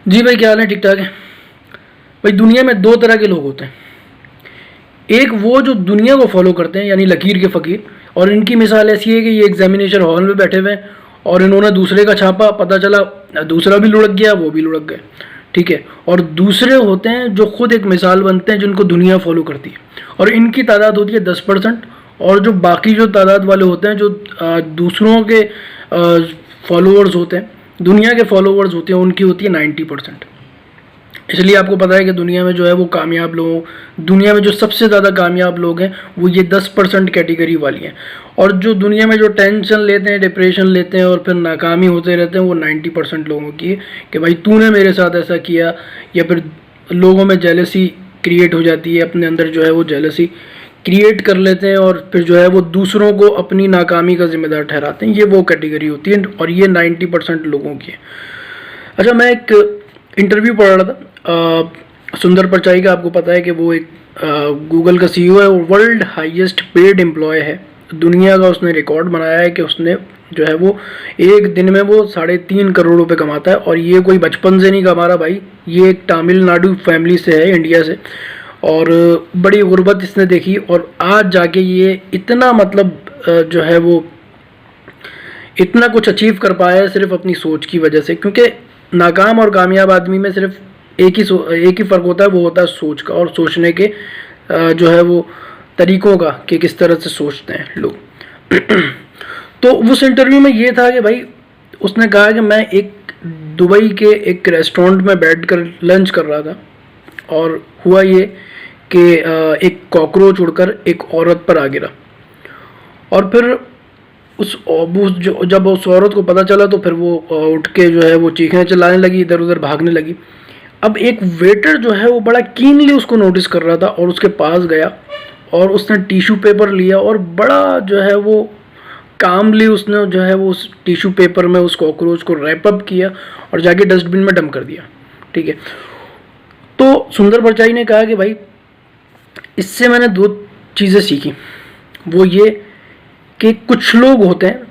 जी भाई, क्या हाल है? ठीक ठाक है भाई। दुनिया में दो तरह के लोग होते हैं। एक वो जो दुनिया को फॉलो करते हैं, यानी लकीर के फ़कीर। और इनकी मिसाल ऐसी है कि ये एग्जामिनेशन हॉल में बैठे हुए हैं और इन्होंने दूसरे का छापा, पता चला दूसरा भी लुढ़क गया, वो भी लुढ़क गए। ठीक है। और दूसरे होते हैं जो खुद एक मिसाल बनते हैं, जिनको दुनिया फॉलो करती है, और इनकी तादाद होती है 10%। और जो बाकी जो तादाद वाले होते हैं, जो दूसरों के फॉलोअर्स होते हैं, दुनिया के फॉलोअर्स होते हैं, उनकी होती है 90%। इसलिए आपको पता है कि दुनिया में जो है वो कामयाब लोग, दुनिया में जो सबसे ज़्यादा कामयाब लोग हैं वो ये 10% कैटेगरी वाली हैं। और जो दुनिया में जो टेंशन लेते हैं, डिप्रेशन लेते हैं और फिर नाकामी होते रहते हैं, वो 90% लोगों की है कि भाई तूने मेरे साथ ऐसा किया। या फिर लोगों में जेलसी क्रिएट हो जाती है, अपने अंदर जो है वो जेलसी क्रिएट कर लेते हैं और फिर जो है वो दूसरों को अपनी नाकामी का जिम्मेदार ठहराते हैं। ये वो कैटेगरी होती है और ये 90% लोगों की है। अच्छा, मैं एक इंटरव्यू पढ़ रहा था सुंदर पिचाई का। आपको पता है कि वो एक गूगल का सीईओ है, वर्ल्ड हाईएस्ट पेड एम्प्लॉय है। दुनिया का उसने रिकॉर्ड बनाया है कि उसने जो है वो एक दिन में वो 3.5 करोड़ रुपए कमाता है। और ये कोई बचपन से नहीं कमा रहा भाई, ये एक तमिलनाडु फैमिली से है, इंडिया से। और बड़ी गुर्बत इसने देखी और आज जाके ये इतना मतलब जो है वो इतना कुछ अचीव कर पाया है सिर्फ अपनी सोच की वजह से। क्योंकि नाकाम और कामयाब आदमी में सिर्फ एक ही फ़र्क होता है, वो होता है सोच का और सोचने के जो है वो तरीक़ों का, कि किस तरह से सोचते हैं लोग। तो उस इंटरव्यू में ये था कि भाई उसने कहा कि मैं एक दुबई के एक रेस्टोरेंट में बैठकर लंच कर रहा था और हुआ ये कि एक कॉकरोच उड़कर एक औरत पर आ गिरा। और फिर जब उस औरत को पता चला तो फिर वो उठ के जो है वो चीखने चिल्लाने लगी, इधर उधर भागने लगी। अब एक वेटर जो है वो बड़ा कीनली उसको नोटिस कर रहा था और उसके पास गया और उसने टिश्यू पेपर लिया और बड़ा जो है वो कामली उसने जो है वो उस टिश्यू पेपर में उस कॉकरोच को रैप अप किया और जाके डस्टबिन में डंप कर दिया। ठीक है। तो सुंदर पिचाई ने कहा कि भाई इससे मैंने दो चीज़ें सीखी। वो ये कि कुछ लोग होते हैं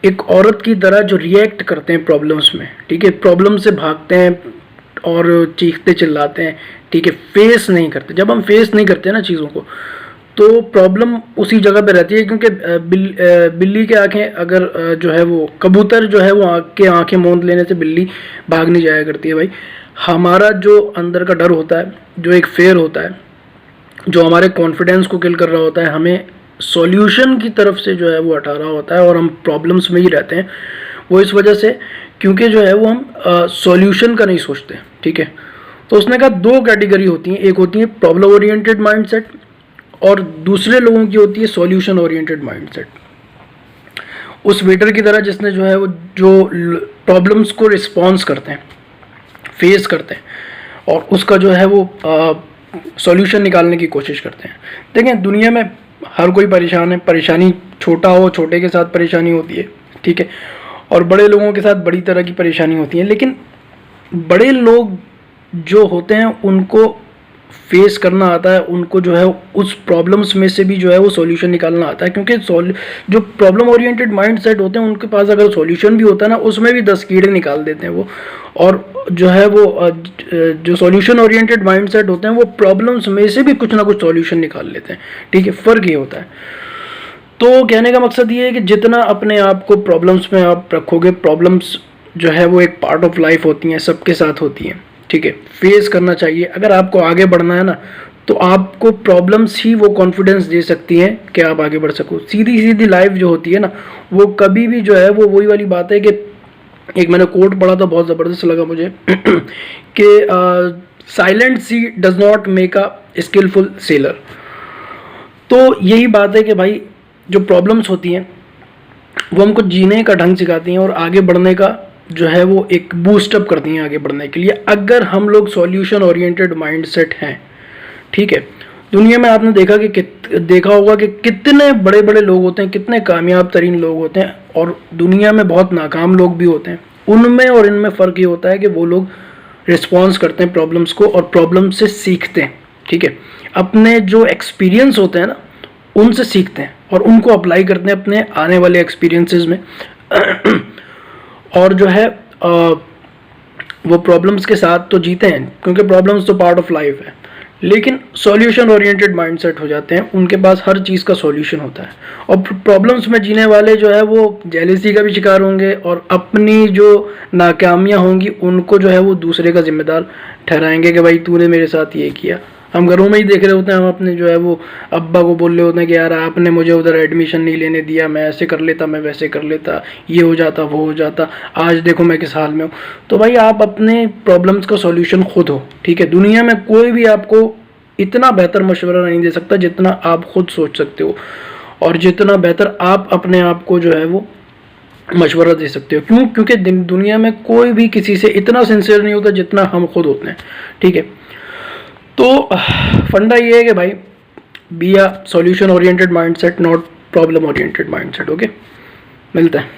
एक औरत की तरह जो रिएक्ट करते हैं प्रॉब्लम्स में। ठीक है। प्रॉब्लम से भागते हैं और चीखते चिल्लाते हैं। ठीक है। फेस नहीं करते। जब हम फेस नहीं करते ना चीज़ों को, तो प्रॉब्लम उसी जगह पे रहती है। क्योंकि बिल्ली के आंखें अगर जो है वो कबूतर जो है वो आंखें मूंद लेने से बिल्ली भाग नहीं जाया करती है भाई। हमारा जो अंदर का डर होता है, जो एक फेयर होता है, जो हमारे कॉन्फिडेंस को किल कर रहा होता है, हमें सॉल्यूशन की तरफ से जो है वो हटा रहा होता है और हम प्रॉब्लम्स में ही रहते हैं। वो इस वजह से क्योंकि जो है वो हम सॉल्यूशन का नहीं सोचते। ठीक है। तो उसने कहा दो कैटेगरी होती हैं, एक होती है प्रॉब्लम ओरिएंटेड माइंडसेट और दूसरे लोगों की होती है सॉल्यूशन ओरिएंटेड माइंडसेट। उस वेटर की तरह जिसने जो है वो जो प्रॉब्लम्स को रिस्पॉन्स करते हैं, फेस करते हैं और उसका जो है वो सॉल्यूशन निकालने की कोशिश करते हैं। देखें, दुनिया में हर कोई परेशान है। परेशानी छोटा हो, छोटे के साथ परेशानी होती है। ठीक है। और बड़े लोगों के साथ बड़ी तरह की परेशानी होती है। लेकिन बड़े लोग जो होते हैं उनको फेस करना आता है, उनको जो है उस प्रॉब्लम्स में से भी जो है वो सॉल्यूशन निकालना आता है। क्योंकि जो प्रॉब्लम ओरिएंटेड माइंडसेट होते हैं उनके पास अगर सॉल्यूशन भी होता है ना, उसमें भी 10 कीड़े निकाल देते हैं वो। और जो है वो जो सॉल्यूशन ओरिएंटेड माइंडसेट होते हैं वो प्रॉब्लम्स में से भी कुछ ना कुछ सॉल्यूशन निकाल लेते हैं। ठीक है। फ़र्क ये होता है। तो कहने का मकसद ये है कि जितना अपने आप को प्रॉब्लम्स में आप रखोगे, प्रॉब्लम्स जो है वो एक पार्ट ऑफ लाइफ होती हैं, सबके साथ होती हैं। ठीक है। फेस करना चाहिए। अगर आपको आगे बढ़ना है ना, तो आपको प्रॉब्लम्स ही वो कॉन्फिडेंस दे सकती हैं कि आप आगे बढ़ सको। सीधी सीधी लाइफ जो होती है ना, वो कभी भी जो है वो वही वाली बात है कि एक मैंने कोट पढ़ा था, बहुत ज़बरदस्त लगा मुझे कि silent C does not make a skillful seller. तो यही बात है कि भाई जो प्रॉब्लम्स होती हैं वो हमको जीने का ढंग सिखाती हैं और आगे बढ़ने का जो है वो एक बूस्टअप करती हैं आगे बढ़ने के लिए, अगर हम लोग सॉल्यूशन ओरिएंटेड माइंडसेट हैं। ठीक है। दुनिया में आपने देखा होगा कि कितने बड़े बड़े लोग होते हैं, कितने कामयाब तरीन लोग होते हैं और दुनिया में बहुत नाकाम लोग भी होते हैं। उनमें और इनमें फ़र्क ये होता है कि वो लोग रिस्पॉन्स करते हैं प्रॉब्लम्स को और प्रॉब्लम से सीखते हैं। ठीक है। अपने जो एक्सपीरियंस होते हैं ना, उनसे सीखते हैं और उनको अप्लाई करते हैं अपने आने वाले एक्सपीरियंसेस में। और जो है वो प्रॉब्लम्स के साथ तो जीते हैं, क्योंकि प्रॉब्लम्स तो पार्ट ऑफ लाइफ है, लेकिन सॉल्यूशन ओरिएंटेड माइंडसेट हो जाते हैं, उनके पास हर चीज़ का सॉल्यूशन होता है। और प्रॉब्लम्स में जीने वाले जो है वो जेलिसी का भी शिकार होंगे, और अपनी जो नाकामियाँ होंगी उनको जो है वो दूसरे का जिम्मेदार ठहराएंगे कि भाई तूने मेरे साथ ये किया। हम घरों में ही देख रहे होते हैं, हम अपने जो है वो अब्बा को बोल रहे होते हैं कि यार आपने मुझे उधर एडमिशन नहीं लेने दिया, मैं ऐसे कर लेता, मैं वैसे कर लेता, ये हो जाता, वो हो जाता, आज देखो मैं किस हाल में हूँ। तो भाई आप अपने प्रॉब्लम्स का सॉल्यूशन खुद हो, ठीक है। दुनिया में कोई भी आपको इतना बेहतर मशवरा नहीं दे सकता जितना आप खुद सोच सकते हो, और जितना बेहतर आप अपने आप को जो है वो मशवरा दे सकते हो। क्यों? क्योंकि दुनिया में कोई भी किसी से इतना सिंसियर नहीं होता जितना हम खुद होते हैं, ठीक है। तो फंडा ये है कि भाई be a solution oriented mindset, not problem oriented mindset. Okay, मिलते हैं।